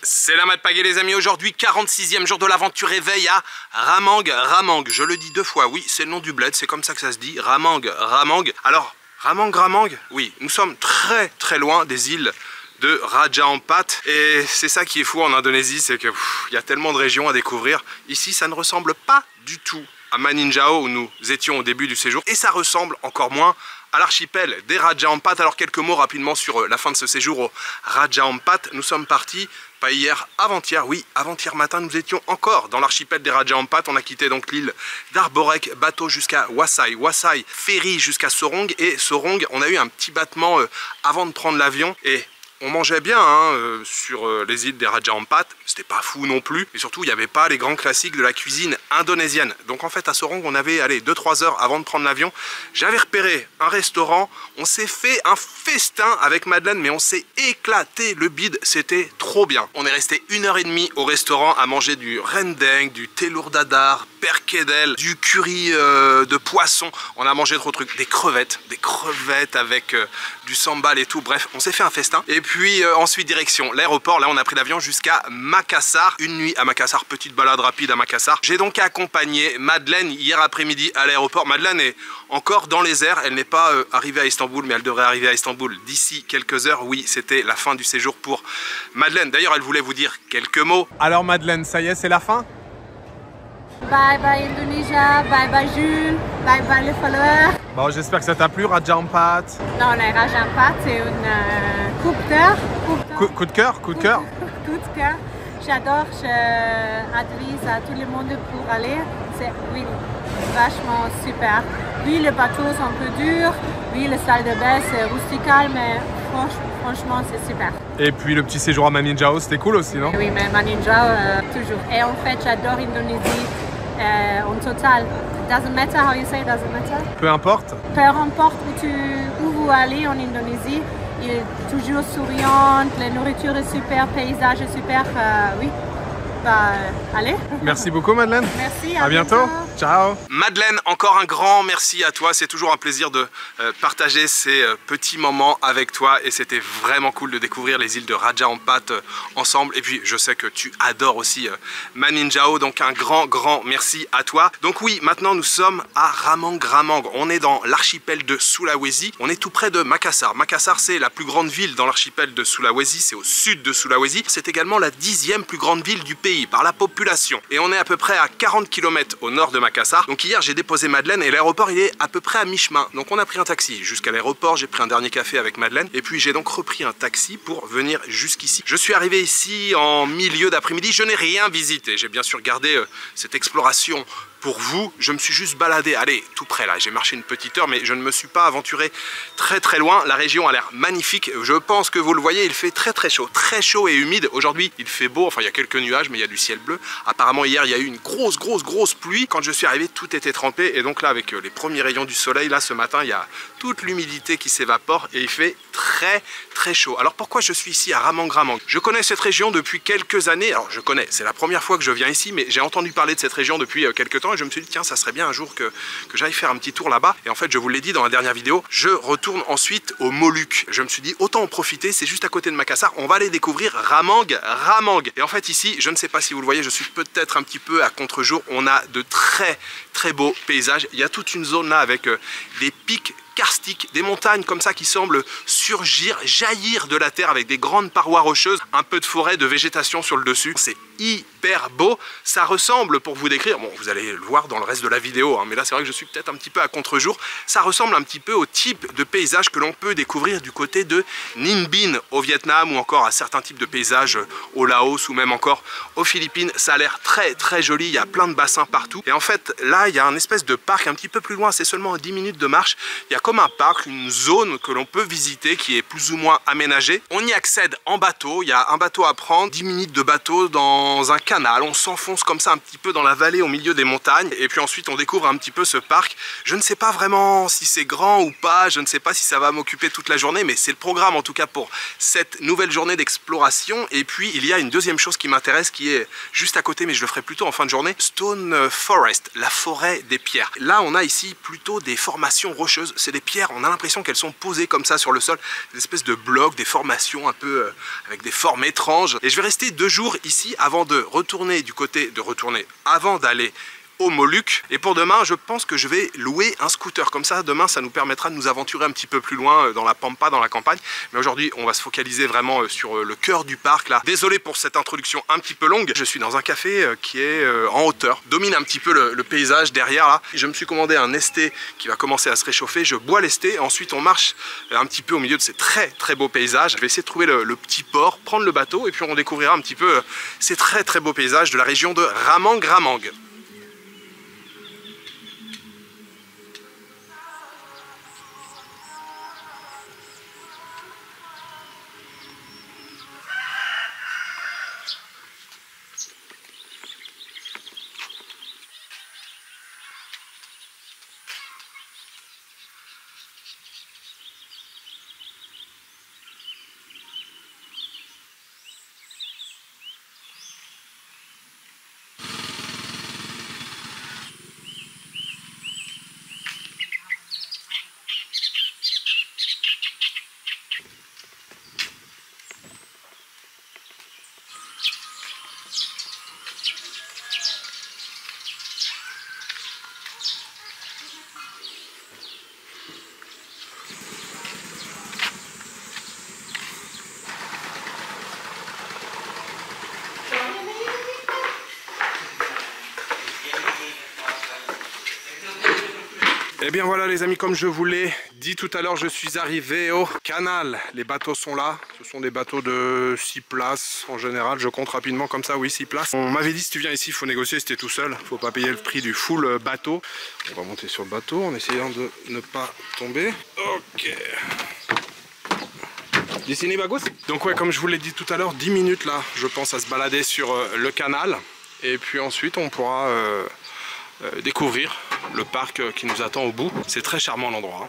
C'est la Mat Pagaie les amis, aujourd'hui 46e jour de l'aventure éveil à Ramang. Ramang, je le dis deux fois, oui c'est le nom du bled, c'est comme ça que ça se dit, Ramang, Ramang. Alors, Ramang, oui, nous sommes très loin des îles de Raja Ampat. Et c'est ça qui est fou en Indonésie, c'est que il y a tellement de régions à découvrir. Ici ça ne ressemble pas du tout à Maninjao où nous étions au début du séjour, et ça ressemble encore moins à l'archipel des Raja Ampat. Alors quelques mots rapidement sur la fin de ce séjour au Raja Ampat. Nous sommes partis, pas hier, avant-hier, oui, avant-hier matin, nous étions encore dans l'archipel des Raja Ampat. On a quitté donc l'île d'Arborek, bateau jusqu'à Wasai, Wasai, ferry jusqu'à Sorong, et Sorong, on a eu un petit battement avant de prendre l'avion, et on mangeait bien sur les îles des Raja Ampat, c'était pas fou non plus, et surtout il n'y avait pas les grands classiques de la cuisine indonésienne. Donc en fait à Sorong on avait 2-3 heures avant de prendre l'avion. J'avais repéré un restaurant, on s'est fait un festin avec Madeleine, mais on s'est éclaté le bide, c'était trop bien. On est resté 1h30 au restaurant à manger du rendeng, du telur dadar, perkedel, du curry de poisson, on a mangé trop de trucs, des crevettes avec du sambal et tout, bref on s'est fait un festin. Et puis ensuite direction l'aéroport, là on a pris l'avion jusqu'à Makassar, une nuit à Makassar, petite balade rapide à Makassar. J'ai donc accompagné Madeleine hier après-midi à l'aéroport. Madeleine est encore dans les airs, elle n'est pas arrivée à Istanbul, mais elle devrait arriver à Istanbul d'ici quelques heures. Oui, c'était la fin du séjour pour Madeleine. D'ailleurs elle voulait vous dire quelques mots. Alors Madeleine, ça y est, c'est la fin? Bye bye Indonesia, bye bye Jules, bye bye les followers. Bon, j'espère que ça t'a plu, Raja Ampat. Non, le Raja Ampat, c'est une coup de cœur. Coup de cœur, coup de cœur. Coup de cœur. J'adore, j'advise à tout le monde pour aller. C'est oui, vachement super. Oui, le bateau c'est un peu dur. Oui, le salle de bain c'est rustical, mais franchement c'est super. Et puis le petit séjour à Maninjao, c'était cool aussi, non? Oui, mais Maninjao, toujours. Et en fait, j'adore Indonésie en total. Doesn't matter how you say, doesn't matter. Peu importe. Peu importe où vous allez en Indonésie, il est toujours souriante, la nourriture est super, le paysage est super, oui. Bah, allez. Merci beaucoup Madeleine. Merci, à bientôt. Ciao. Madeleine, encore un grand merci à toi. C'est toujours un plaisir de partager ces petits moments avec toi, et c'était vraiment cool de découvrir les îles de Raja Ampat ensemble. Et puis je sais que tu adores aussi Maninjao, donc un grand merci à toi. Donc oui, maintenant nous sommes à Ramang. On est dans l'archipel de Sulawesi. On est tout près de Makassar. Makassar, c'est la plus grande ville dans l'archipel de Sulawesi. C'est au sud de Sulawesi. C'est également la 10e plus grande ville du pays par la population, et on est à peu près à 40 km au nord de Makassar. Donc hier j'ai déposé Madeleine et l'aéroport il est à peu près à mi-chemin, donc on a pris un taxi jusqu'à l'aéroport, j'ai pris un dernier café avec Madeleine, et puis j'ai donc repris un taxi pour venir jusqu'ici. Je suis arrivé ici en milieu d'après-midi, je n'ai rien visité, j'ai bien sûr gardé cette exploration pour vous, je me suis juste baladé, allez, tout près là, j'ai marché une petite heure, mais je ne me suis pas aventuré très loin. La région a l'air magnifique, je pense que vous le voyez, il fait très chaud et humide. Aujourd'hui il fait beau, enfin il y a quelques nuages, mais il y a du ciel bleu. Apparemment hier il y a eu une grosse pluie. Quand je suis arrivé tout était trempé, et donc là avec les premiers rayons du soleil, là ce matin il y a toute l'humidité qui s'évapore et il fait très chaud. Alors pourquoi je suis ici à Ramang? Je connais cette région depuis quelques années, alors je connais, c'est la première fois que je viens ici, mais j'ai entendu parler de cette région depuis quelques temps, et je me suis dit tiens, ça serait bien un jour que j'aille faire un petit tour là-bas. Et en fait je vous l'ai dit dans la dernière vidéo, je retourne ensuite aux Moluques. Je me suis dit autant en profiter, c'est juste à côté de Makassar, on va aller découvrir Ramang. Et en fait ici, je ne sais pas si vous le voyez, je suis peut-être un petit peu à contre-jour, on a de très beaux paysages. Il y a toute une zone là avec des pics karstiques, des montagnes comme ça qui semblent surgir, jaillir de la terre avec des grandes parois rocheuses, un peu de forêt, de végétation sur le dessus. C'est hyper beau, ça ressemble, pour vous décrire, bon vous allez le voir dans le reste de la vidéo, hein, mais là c'est vrai que je suis peut-être un petit peu à contre-jour, ça ressemble un petit peu au type de paysage que l'on peut découvrir du côté de Ninh Binh au Vietnam, ou encore à certains types de paysages au Laos, ou même encore aux Philippines. Ça a l'air très joli, il y a plein de bassins partout, et en fait là il y a un espèce de parc un petit peu plus loin, c'est seulement à 10 minutes de marche, il y a comme un parc, une zone que l'on peut visiter qui est plus ou moins aménagée. On y accède en bateau, il y a un bateau à prendre, 10 minutes de bateau dans un canal, on s'enfonce comme ça un petit peu dans la vallée au milieu des montagnes, et puis ensuite on découvre un petit peu ce parc. Je ne sais pas vraiment si c'est grand ou pas, je ne sais pas si ça va m'occuper toute la journée, mais c'est le programme en tout cas pour cette nouvelle journée d'exploration. Et puis il y a une deuxième chose qui m'intéresse, qui est juste à côté, mais je le ferai plutôt en fin de journée, Stone Forest, la forêt des pierres. Là on a ici plutôt des formations rocheuses, c'est les pierres, on a l'impression qu'elles sont posées comme ça sur le sol, des espèces de blocs, des formations un peu avec des formes étranges. Et je vais rester 2 jours ici avant de retourner avant d'aller aux Moluques. Et pour demain, je pense que je vais louer un scooter. Comme ça, demain, ça nous permettra de nous aventurer un petit peu plus loin dans la pampa, dans la campagne. Mais aujourd'hui, on va se focaliser vraiment sur le cœur du parc là. Désolé pour cette introduction un petit peu longue. Je suis dans un café qui est en hauteur, domine un petit peu le paysage derrière là. Je me suis commandé un esté qui va commencer à se réchauffer. Je bois l'esté. Ensuite, on marche un petit peu au milieu de ces très très beaux paysages. Je vais essayer de trouver le petit port, prendre le bateau et puis on découvrira un petit peu ces très très beaux paysages de la région de Ramang-Ramang. Et bien voilà les amis, comme je vous l'ai dit tout à l'heure, je suis arrivé au canal. Les bateaux sont là, ce sont des bateaux de 6 places en général, je compte rapidement comme ça, oui 6 places. On m'avait dit si tu viens ici, il faut négocier si t'es tout seul, faut pas payer le prix du full bateau. On va monter sur le bateau en essayant de ne pas tomber. Ok. Dessiner bagus. Donc ouais, comme je vous l'ai dit tout à l'heure, 10 minutes là, je pense à se balader sur le canal. Et puis ensuite on pourra découvrir le parc qui nous attend au bout. C'est très charmant l'endroit, hein.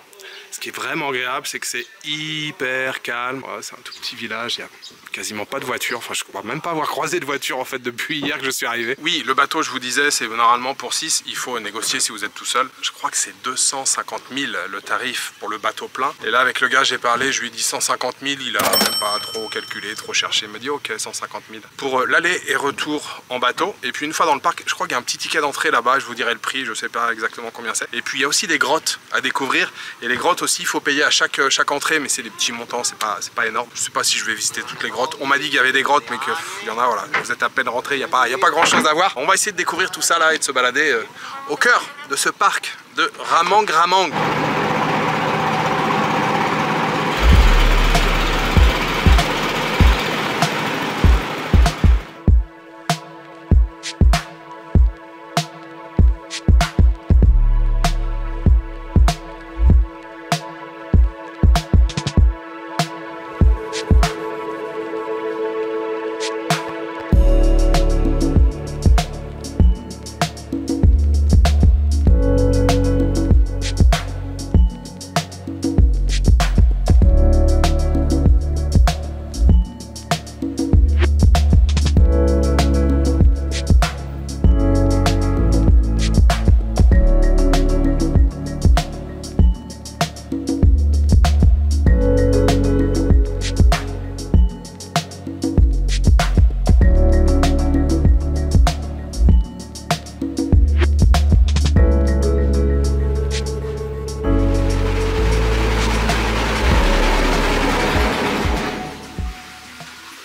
Ce qui est vraiment agréable, c'est que c'est hyper calme. Ouais, c'est un tout petit village, il n'y a quasiment pas de voiture. Enfin, je ne crois même pas avoir croisé de voiture en fait depuis hier que je suis arrivé. Oui, le bateau, je vous disais, c'est normalement pour 6. Il faut négocier si vous êtes tout seul. Je crois que c'est 250 000 le tarif pour le bateau plein. Et là, avec le gars, j'ai parlé, je lui ai dit 150 000. Il a même pas trop calculé, trop cherché. Il me dit ok, 150 000 pour l'aller et retour en bateau. Et puis une fois dans le parc, je crois qu'il y a un petit ticket d'entrée là-bas. Je vous dirai le prix, je sais pas exactement combien c'est. Et puis il y a aussi des grottes à découvrir. Et les grottes aussi, il faut payer à chaque entrée, mais c'est des petits montants, c'est pas énorme. Je sais pas si je vais visiter toutes les grottes. On m'a dit qu'il y avait des grottes, mais qu'il y en a, voilà. Vous êtes à peine rentré, il n'y a pas grand chose à voir. On va essayer de découvrir tout ça là et de se balader au cœur de ce parc de Ramang-Ramang.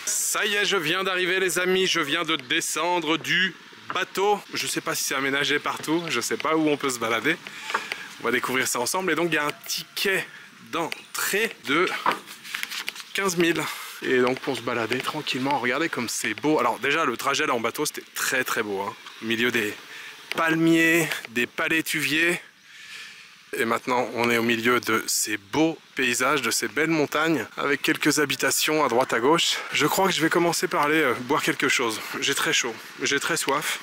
Ça y est, je viens d'arriver les amis, je viens de descendre du bateau. Je sais pas si c'est aménagé partout, je sais pas où on peut se balader. On va découvrir ça ensemble. Et donc il y a un ticket d'entrée de 15 000. Et donc pour se balader tranquillement, regardez comme c'est beau. Alors déjà le trajet là en bateau c'était très très beau, hein. Au milieu des palmiers, des palétuviers. Et maintenant on est au milieu de ces beaux paysages, de ces belles montagnes avec quelques habitations à droite à gauche. Je crois que je vais commencer par aller boire quelque chose. J'ai très chaud, j'ai très soif.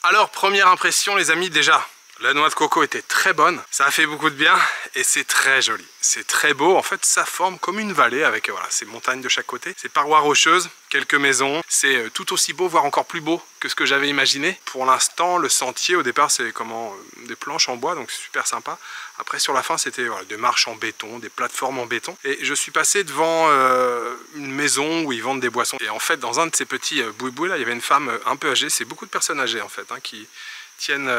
Alors, première impression les amis, déjà, la noix de coco était très bonne, ça a fait beaucoup de bien et c'est très joli, c'est très beau. En fait, ça forme comme une vallée avec voilà, ces montagnes de chaque côté, ces parois rocheuses, quelques maisons. C'est tout aussi beau, voire encore plus beau que ce que j'avais imaginé. Pour l'instant, le sentier au départ, c'est des planches en bois, donc super sympa. Après, sur la fin, c'était voilà, des marches en béton, des plateformes en béton. Et je suis passé devant une maison où ils vendent des boissons. Et en fait, dans un de ces petits boui-boui là, il y avait une femme un peu âgée. C'est beaucoup de personnes âgées en fait, hein, qui tiennent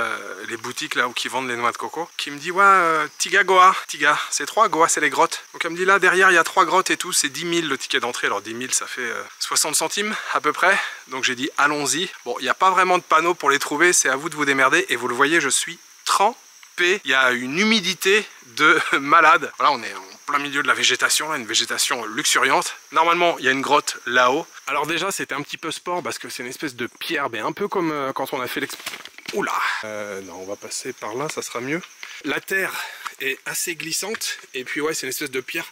les boutiques là où qui vendent les noix de coco, qui me dit ouais Tiga Goa, Tiga c'est 3, Goa c'est les grottes. Donc elle me dit là derrière il y a 3 grottes et tout, c'est 10 000 le ticket d'entrée. Alors 10 000 ça fait 60 centimes à peu près, donc j'ai dit allons-y. Bon, il n'y a pas vraiment de panneaux pour les trouver, c'est à vous de vous démerder et vous le voyez, je suis trempé, il y a une humidité de malade. Voilà, on est en plein milieu de la végétation, là, une végétation luxuriante. Normalement il y a une grotte là-haut. Alors déjà c'était un petit peu sport parce que c'est une espèce de pierre, mais un peu comme quand on a fait l'expérience. Oula, non, on va passer par là, ça sera mieux. La terre est assez glissante et puis ouais, c'est une espèce de pierre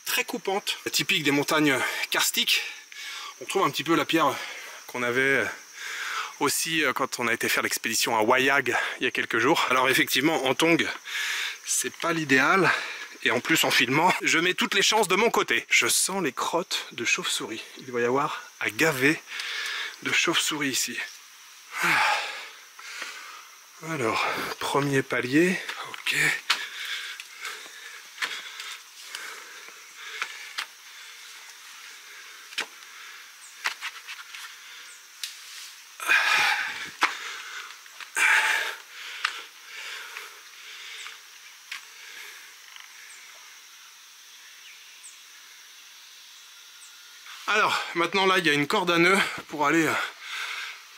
très coupante, typique des montagnes karstiques. On trouve un petit peu la pierre qu'on avait aussi quand on a été faire l'expédition à Wayag il y a quelques jours. Alors effectivement, en tong, c'est pas l'idéal. Et en plus en filmant, je mets toutes les chances de mon côté. Je sens les crottes de chauve-souris. Il doit y avoir à gaver de chauve-souris ici. Alors, premier palier, ok. Alors, maintenant là, il y a une corde à nœuds pour aller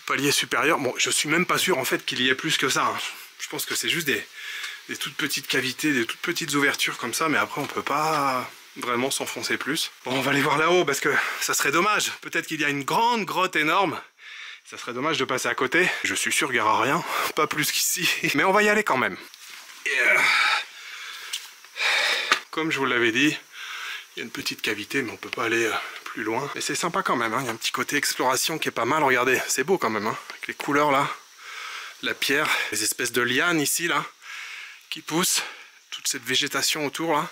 palier supérieur. Bon, je suis même pas sûr en fait qu'il y ait plus que ça, hein. Je pense que c'est juste des toutes petites cavités, des toutes petites ouvertures comme ça, mais après on peut pas vraiment s'enfoncer plus. Bon, on va aller voir là-haut parce que ça serait dommage. Peut-être qu'il y a une grande grotte énorme. Ça serait dommage de passer à côté. Je suis sûr qu'il n'y aura rien, pas plus qu'ici. Mais on va y aller quand même. Comme je vous l'avais dit, il y a une petite cavité, mais on peut pas aller plus loin. Mais c'est sympa quand même, hein. Il y a un petit côté exploration qui est pas mal. Regardez, c'est beau quand même, hein. Avec les couleurs là, la pierre, les espèces de lianes ici là, qui poussent, toute cette végétation autour là.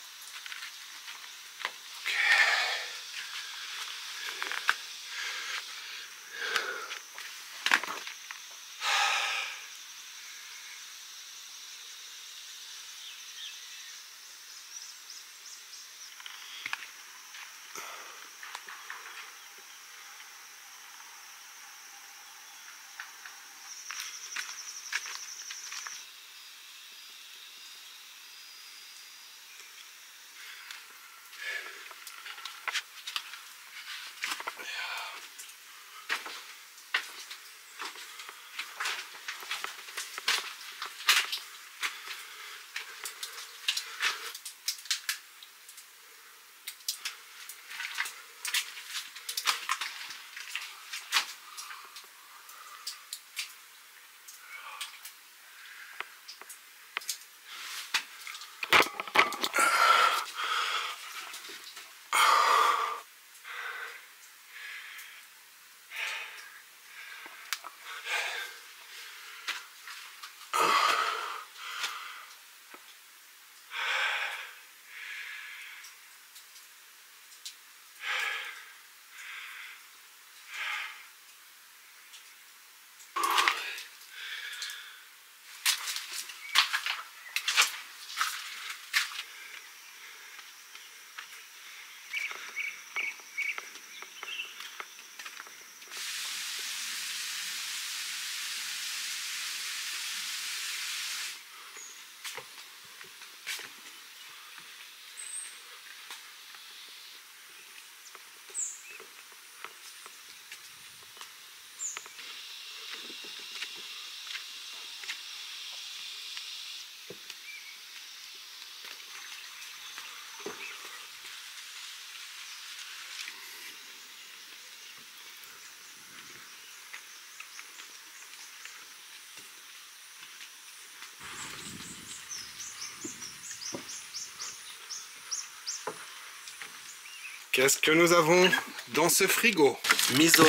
Qu'est-ce que nous avons dans ce frigo? Mizone.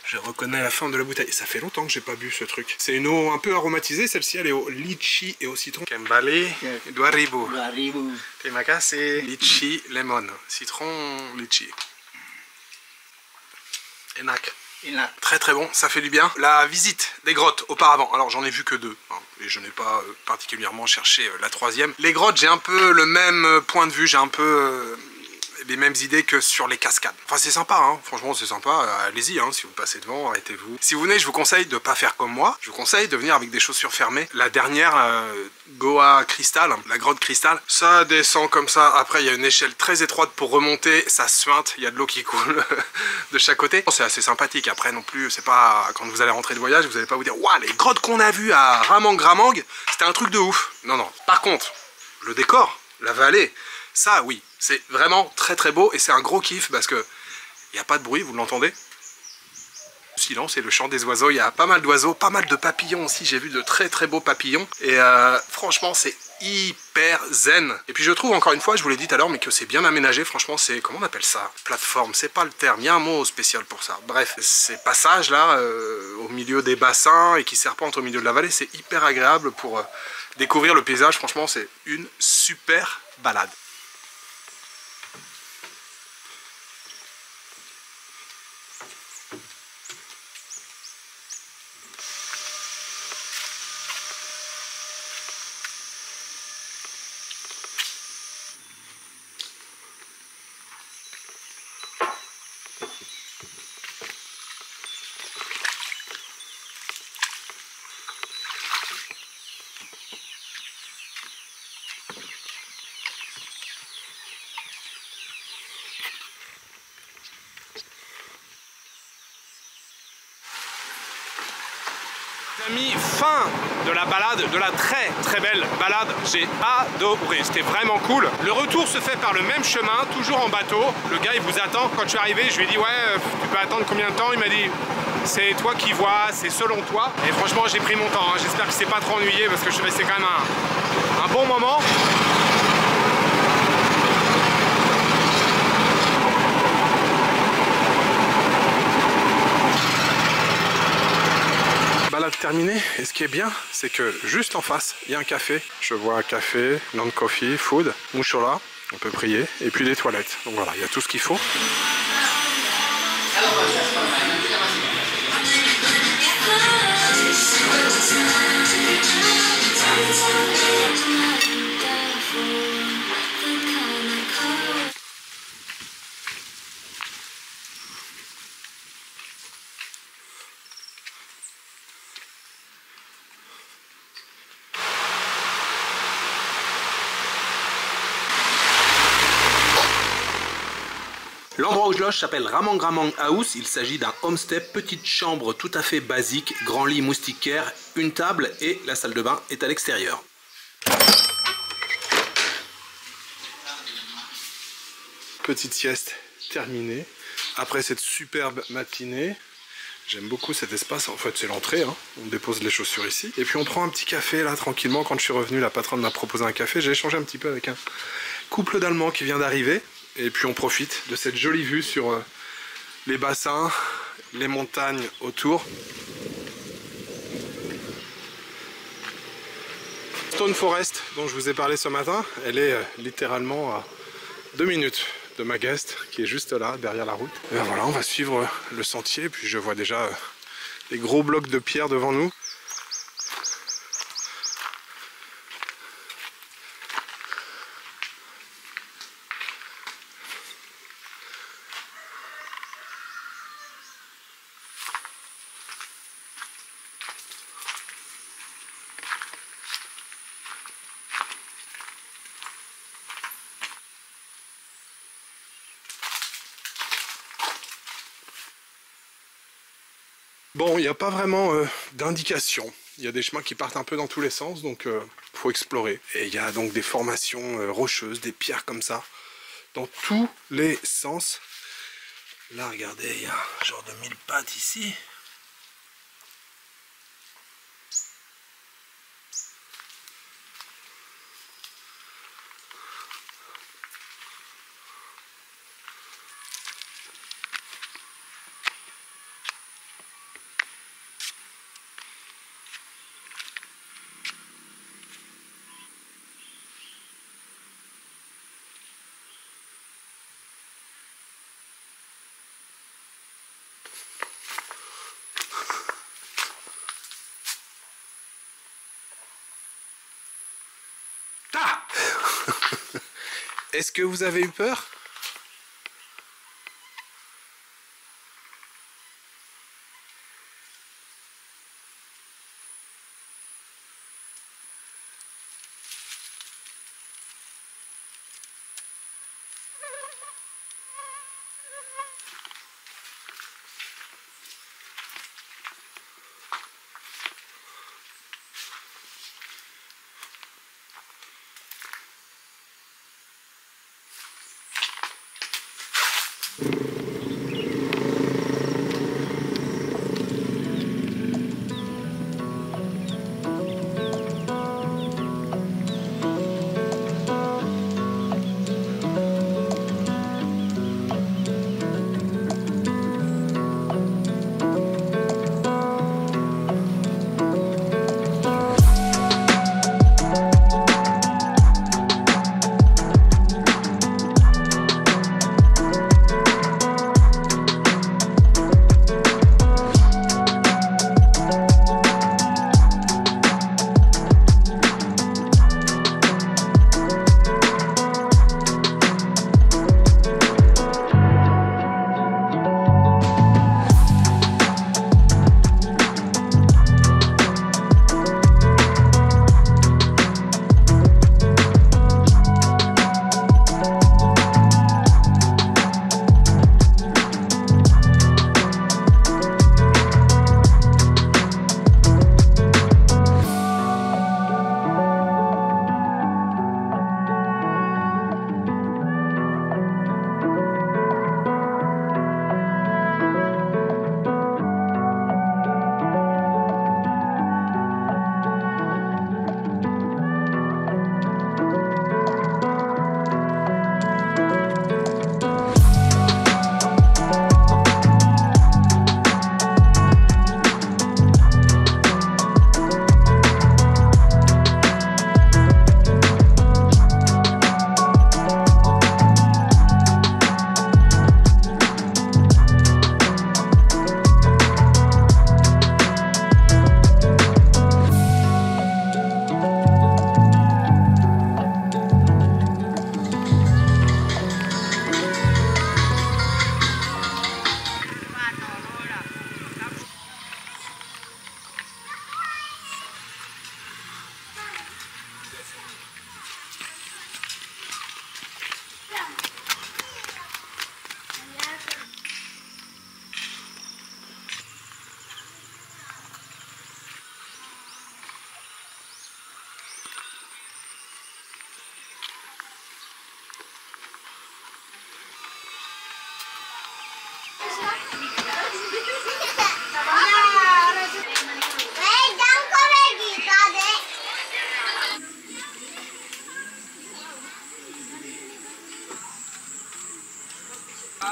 Je reconnais la forme de la bouteille. Ça fait longtemps que j'ai pas bu ce truc. C'est une eau un peu aromatisée. Celle-ci, elle est au litchi et au citron. Kembali, Duaribu. Temakase, litchi, lemon. Citron, litchi. Enak. Très très bon, ça fait du bien. La visite des grottes auparavant, alors j'en ai vu que 2 hein, et je n'ai pas particulièrement cherché la 3e. Les grottes, j'ai un peu le même point de vue, j'ai un peu les mêmes idées que sur les cascades. Enfin c'est sympa, hein. Franchement c'est sympa, allez-y, hein. Si vous passez devant, arrêtez-vous. Si vous venez, je vous conseille de ne pas faire comme moi, je vous conseille de venir avec des chaussures fermées. La dernière, Goa Crystal, la grotte cristal, ça descend comme ça, après il y a une échelle très étroite pour remonter, ça suinte, il y a de l'eau qui coule de chaque côté. C'est assez sympathique, après non plus, c'est pas, quand vous allez rentrer de voyage, vous n'allez pas vous dire « Waouh, les grottes qu'on a vues à Ramang-Gramang, c'était un truc de ouf !» Non, non. Par contre, le décor, la vallée, ça oui, c'est vraiment très très beau et c'est un gros kiff parce que il n'y a pas de bruit, vous l'entendez? Silence et le chant des oiseaux, il y a pas mal d'oiseaux, pas mal de papillons aussi, j'ai vu de très très beaux papillons et franchement c'est hyper zen. Et puis je trouve encore une fois, je vous l'ai dit tout à l'heure, mais que c'est bien aménagé, franchement c'est, comment on appelle ça? Plateforme, c'est pas le terme, il y a un mot spécial pour ça. Bref, ces passages là au milieu des bassins et qui serpentent au milieu de la vallée, c'est hyper agréable pour découvrir le paysage, franchement c'est une super balade. Amis, fin de la balade, de la très très belle balade, j'ai adoré, c'était vraiment cool. Le retour se fait par le même chemin, toujours en bateau. Le gars il vous attend. Quand je suis arrivé, je lui ai dit ouais, tu peux attendre combien de temps? Il m'a dit c'est toi qui vois, c'est selon toi. Et franchement j'ai pris mon temps, hein. J'espère qu'il s'est pas trop ennuyé parce que je suis resté quand même un bon moment. Balade terminée, et ce qui est bien, c'est que juste en face, il y a un café. Je vois un café, land coffee, food, mouchola, on peut prier, et puis des toilettes. Donc voilà, il y a tout ce qu'il faut. L'endroit où je loge s'appelle Ramang-Gramang House. Il s'agit d'un homestay, petite chambre tout à fait basique, grand lit moustiquaire, une table et la salle de bain est à l'extérieur. Petite sieste terminée. Après cette superbe matinée, j'aime beaucoup cet espace. En fait, c'est l'entrée, hein. On dépose les chaussures ici. Et puis on prend un petit café là tranquillement. Quand je suis revenu, la patronne m'a proposé un café. J'ai échangé un petit peu avec un couple d'Allemands qui vient d'arriver. Et puis on profite de cette jolie vue sur les bassins, les montagnes autour. Stone Forest dont je vous ai parlé ce matin, elle est littéralement à 2 minutes de ma guest qui est juste là derrière la route. Et voilà, on va suivre le sentier, puis je vois déjà les gros blocs de pierre devant nous. Bon, il n'y a pas vraiment d'indication. Il y a des chemins qui partent un peu dans tous les sens, donc faut explorer. Et il y a donc des formations rocheuses, des pierres comme ça, dans tous les sens. Là, regardez, il y a un genre de 1000 pattes ici. Est-ce que vous avez eu peur?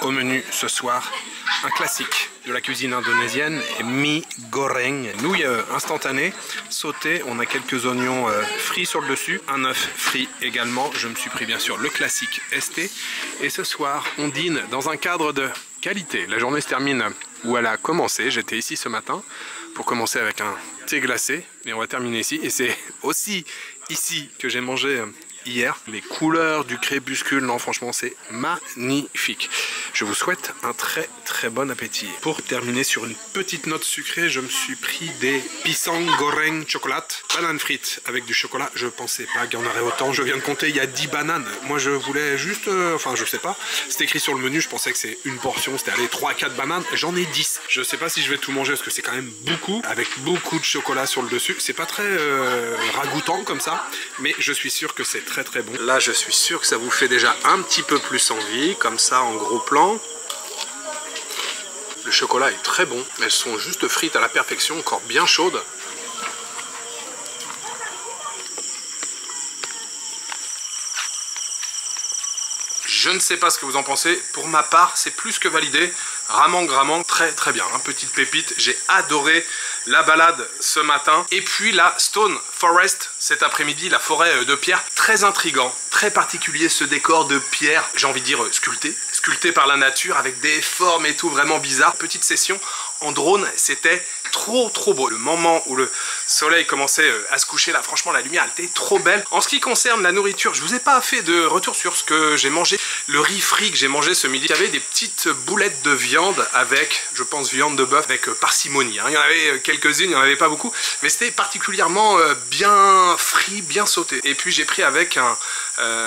Au menu ce soir, un classique de la cuisine indonésienne, mie goreng, nouilles instantanées, sautées, on a quelques oignons frits sur le dessus, un œuf frit également, je me suis pris bien sûr le classique ST, et ce soir on dîne dans un cadre de qualité. La journée se termine où elle a commencé, j'étais ici ce matin pour commencer avec un thé glacé, et on va terminer ici, et c'est aussi ici que j'ai mangé hier. Les couleurs du crépuscule, non franchement c'est magnifique. Je vous souhaite un très bon appétit. Pour terminer sur une petite note sucrée, je me suis pris des pisang goreng chocolat, bananes frites avec du chocolat. Je pensais pas qu'il y en aurait autant, je viens de compter, il y a 10 bananes. Moi je voulais juste, enfin je sais pas, c'est écrit sur le menu, je pensais que c'est une portion, c'était allez 3-4 bananes, j'en ai 10. Je sais pas si je vais tout manger parce que c'est quand même beaucoup, avec beaucoup de chocolat sur le dessus. C'est pas très ragoûtant comme ça, mais je suis sûr que c'est très bon. Là je suis sûr que ça vous fait déjà un petit peu plus envie, comme ça en gros plan. Le chocolat est très bon, elles sont juste frites à la perfection, encore bien chaudes. Je ne sais pas ce que vous en pensez, pour ma part c'est plus que validé. Ramang, très bien, hein, petite pépite, j'ai adoré la balade ce matin. Et puis la Stone Forest cet après-midi, la forêt de pierre, très intriguant, très particulier ce décor de pierre, j'ai envie de dire sculpté par la nature avec des formes et tout vraiment bizarre. Petite session en drone, c'était trop beau. Le moment où le soleil commençait à se coucher, là franchement la lumière elle était trop belle. En ce qui concerne la nourriture, je vous ai pas fait de retour sur ce que j'ai mangé. Le riz frit que j'ai mangé ce midi, il y avait des petites boulettes de viande avec, je pense, viande de bœuf avec parcimonie, hein. Il y en avait quelques-unes, il n'y en avait pas beaucoup, mais c'était particulièrement bien frit, bien sauté. Et puis j'ai pris avec un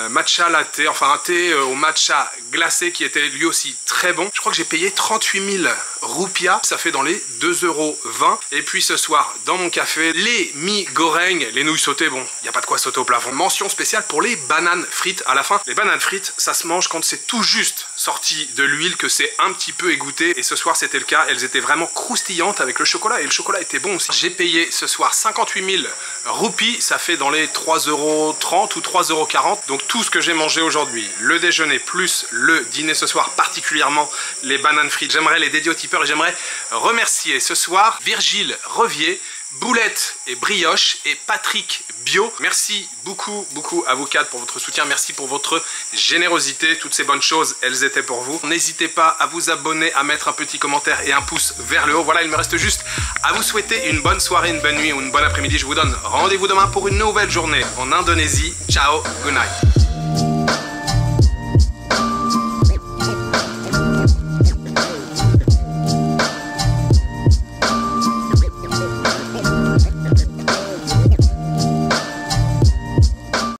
matcha latte, enfin un thé au matcha glacé qui était lui aussi très bon. Je crois que j'ai payé 38 000 roupias, ça fait dans les 2,20 €. Et puis ce soir, dans mon café, les mi goreng, les nouilles sautées, bon, il n'y a pas de quoi sauter au plafond. Mention spéciale pour les bananes frites à la fin. Les bananes frites, ça se mange quand c'est tout juste sorti de l'huile, que c'est un petit peu égoutté. Et ce soir, c'était le cas. Elles étaient vraiment croustillantes avec le chocolat. Et le chocolat était bon aussi. J'ai payé ce soir 58 000 roupies. Ça fait dans les 3,30 € ou 3,40 €. Donc tout ce que j'ai mangé aujourd'hui, le déjeuner plus le dîner ce soir, particulièrement les bananes frites, j'aimerais les dédier aux tipeurs et j'aimerais remercier ce soir Virgile Revier, Boulette et Brioche et Patrick Bio. Merci beaucoup à vous quatre pour votre soutien, merci pour votre générosité, toutes ces bonnes choses, elles étaient pour vous. N'hésitez pas à vous abonner, à mettre un petit commentaire et un pouce vers le haut. Voilà, il me reste juste à vous souhaiter une bonne soirée, une bonne nuit ou une bonne après-midi. Je vous donne rendez-vous demain pour une nouvelle journée en Indonésie. Ciao, good night.